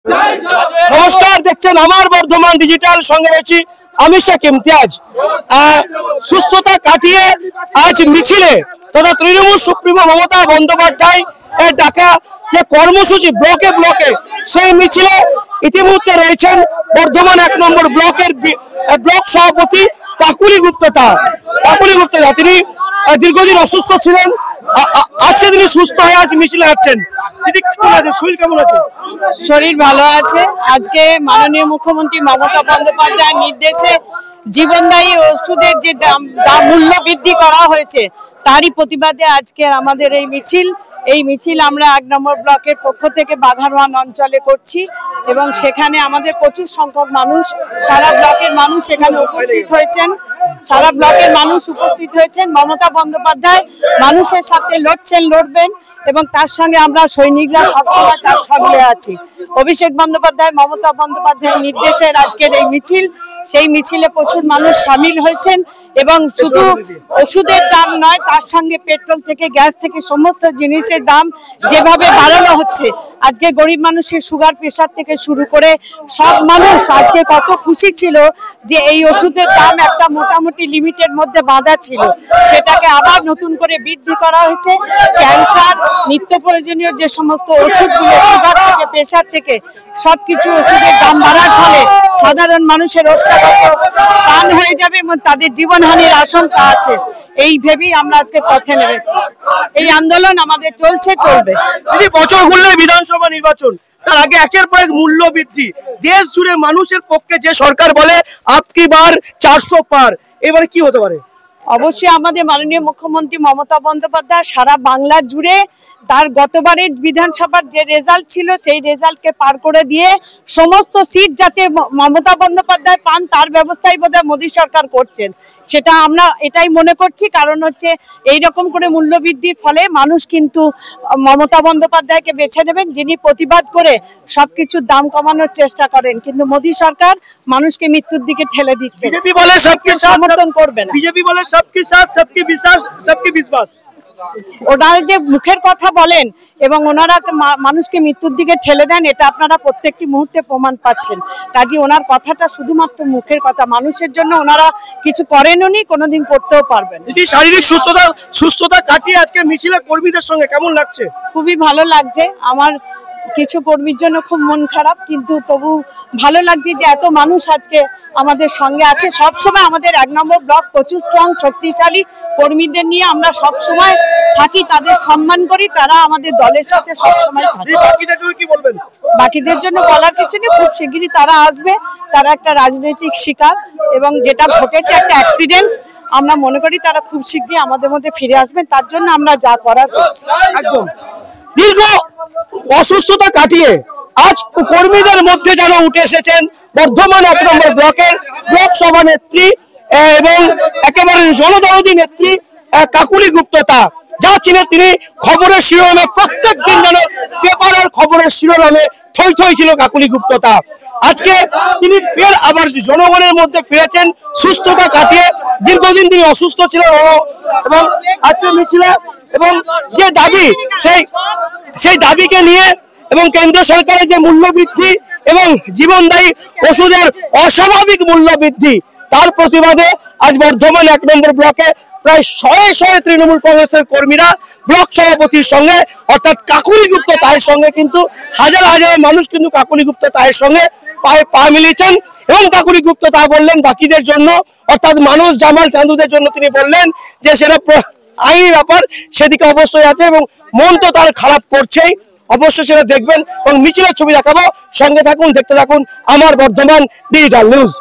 নমস্কার, দেখছেন আমার বর্ধমান ডিজিটাল, সঙ্গে রয়েছি আমি শেখ ইমতিয়াজ। সুস্থতা কাটিয়ে আজ মিছিলে তথা তৃণমূল সুপ্রিমো মমতা বন্দ্যোপাধ্যায় ডাকা যে কর্মসূচি ব্লকে ব্লকে, সেই মিছিলে ইতিমধ্যে রয়েছেন বর্ধমান 1 নম্বর ব্লকের ব্লক সভাপতি কাকুলি গুপ্তা। তিনি দীর্ঘদিন অসুস্থ ছিলেন, আজকে তিনি সুস্থ হয়ে আজ মিছিলে যাচ্ছেন। শরীর কেমন আছে? শরীর ভালো আছে। আজকে মাননীয় মুখ্যমন্ত্রী মমতা বন্দ্যোপাধ্যায়ের নির্দেশে জীবনদায়ী ওষুধের যে দাম মূল্য বৃদ্ধি করা হয়েছে, তারই প্রতিবাদে আজকে আমাদের এই মিছিল আমরা 1 নম্বর ব্লকের পক্ষ থেকে বাঘারওয়ান অঞ্চলে করছি এবং সেখানে আমাদের প্রচুর সংখ্যক মানুষ, সারা ব্লকের মানুষ এখানে উপস্থিত হয়েছেন। মমতা বন্দ্যোপাধ্যায় মানুষের সাথে লড়বেন এবং তার সঙ্গে আমরা সৈনিকরা সবসময় তার সঙ্গে আছি। অভিষেক বন্দ্যোপাধ্যায়, মমতা বন্দ্যোপাধ্যায়ের নির্দেশের আজকের এই মিছিল, সেই মিছিলে প্রচুর মানুষ সামিল হয়েছেন এবং শুধু ওষুধের দাম নয়, তার সঙ্গে পেট্রোল থেকে গ্যাস থেকে সমস্ত জিনিসের দাম যেভাবে বাড়ানো হচ্ছে, আজকে গরিব মানুষের সুগার প্রেশার থেকে শুরু করে সব মানুষ আজকে কত খুশি ছিল যে এই ওষুধের দাম একটা মোটামুটি লিমিটের মধ্যে বাঁধা ছিল, সেটাকে আবার নতুন করে বৃদ্ধি করা হয়েছে। ক্যান্সার, নিত্য প্রয়োজনীয় যে সমস্ত ওষুধগুলো, সুগার থেকে প্রেশার থেকে সবকিছু ওষুধের দাম বাড়ার ফলে সাধারণ মানুষের প্রাণ হয়ে যাবে এবং তাদের জীবনহানির আশঙ্কা আছে। এই ভেবেই আমরা আজকে পথে নেমেছি। এই আন্দোলন আমাদের চলবে। বছর ঘুরলে বিধানসভা নির্বাচন, তার আগে একের পর এক মূল্য বৃদ্ধি, দেশ জুড়ে মানুষের পক্ষে যে সরকার বলে আপকি বার 400 পার, এবারে কি হতে পারে? অবশ্যই আমাদের মাননীয় মুখ্যমন্ত্রী মমতা বন্দ্যোপাধ্যায় সারা বাংলা জুড়ে তার গতবারের বিধানসভার যে রেজাল্ট ছিল, সেই রেজাল্টকে পার করে দিয়ে সমস্ত সিট যাতে মমতা বন্দ্যোপাধ্যায় পান, তার ব্যবস্থাই বোধহয় মোদী সরকার করছেন। সেটা আমরা এটাই মনে করছি, কারণ হচ্ছে এইরকম করে মূল্যবৃদ্ধির ফলে মানুষ কিন্তু মমতা বন্দ্যোপাধ্যায়কে বেছে নেবেন, যিনি প্রতিবাদ করে সবকিছুর দাম কমানোর চেষ্টা করেন, কিন্তু মোদী সরকার মানুষকে মৃত্যুর দিকে ঠেলে দিচ্ছে। বিজেপি বলে সবকে সমর্থন করবে না, বিজেপি বলে সবকে সাথ সবকে বিশ্বাস সবকে বিশ্বাস। ওনারা যে মুখের কথা বলেন এবং ওনারা মানুষকে মৃত্যুর দিকে ঠেলে দেন, এটা আপনারা প্রত্যেকটি মুহূর্তে প্রমাণ পাচ্ছেন। কাজে ওনার কথাটা শুধুমাত্র মুখের কথা, মানুষের জন্য ওনারা কিছু করেননি, কোনোদিন করতেও পারবেন। যদি শারীরিক সুস্থতা কাটিয়ে আজকে মিছিলে কর্মীদের সঙ্গে কেমন লাগছে? খুবই ভালো লাগছে। আমার কিছু কর্মীর জন্য খুব মন খারাপ, কিন্তু তবু ভালো লাগছে যে এত মানুষ আজকে আমাদের সঙ্গে আছে। সবসময় আমাদের 1 নম্বর ব্লক প্রচুর স্ট্রং, শক্তিশালী কর্মীদের নিয়ে আমরা সবসময় থাকি, তাদের সম্মান করি, তারা আমাদের দলের সাথে সবসময় থাকে। বাকিদের জন্য বলার কিছু নেই, খুব শিগগিরই তারা আসবে। তারা একটা রাজনৈতিক শিকার এবং যেটা ঘটেছে একটা অ্যাক্সিডেন্ট, আমরা মনে করি তারা খুব শিগগিরই আমাদের মধ্যে ফিরে আসবেন, তার জন্য আমরা যা করার করছি। একদম দীর্ঘ অসুস্থতা কাটিয়ে আজ কর্মীদের মধ্যে যারা উঠে এসেছেন বর্ধমান 1 নম্বর ব্লকের ব্লক সভানেত্রী এবং একেবারে জনদরদী নেত্রী কাকুলি গুপ্তা, যা ছিলেন তিনি খবরের শিরোনামে, প্রত্যেক দিন যেন পেপারের খবরের শিরোনামে থই থই ছিল কাকুলি গুপ্তা। আজকে তিনি ফের আবার জনগণের মধ্যে ফিরেছেন সুস্থতা কাটিয়ে। দীর্ঘদিন তিনি অসুস্থ ছিলেন এবং আজকে মিছিলে এবং যে দাবি, সেই দাবিকে নিয়ে এবং কেন্দ্র সরকারের যে মূল্য বৃদ্ধি এবং জীবনদায়ী ওষুধের অস্বাভাবিক মূল্য বৃদ্ধি, তার প্রতিবাদে আজ বর্ধমান 1 নম্বর ব্লকে প্রায় শয়ে তৃণমূল কংগ্রেসের কর্মীরা ব্লক সভাপতির সঙ্গে অর্থাৎ কাকুলি গুপ্তা তায়ের সঙ্গে, কিন্তু হাজার হাজার মানুষ কিন্তু কাকুলি গুপ্তা তায়ের সঙ্গে পায়ে পা মিলিয়েছেন এবং কাকুলি গুপ্তা তা বললেন বাকিদের জন্য, অর্থাৎ মানুষ জামাল চান্দুদের জন্য তিনি বললেন যে সেটা আইনি ব্যাপার, সেদিকে অবশ্যই আছে এবং মন তো তার খারাপ করছেই, অবশ্যই সেটা দেখবেন এবং মিছিলের ছবি দেখাবো। সঙ্গে থাকুন, দেখতে থাকুন আমার বর্ধমান ডিজিটাল নিউজ।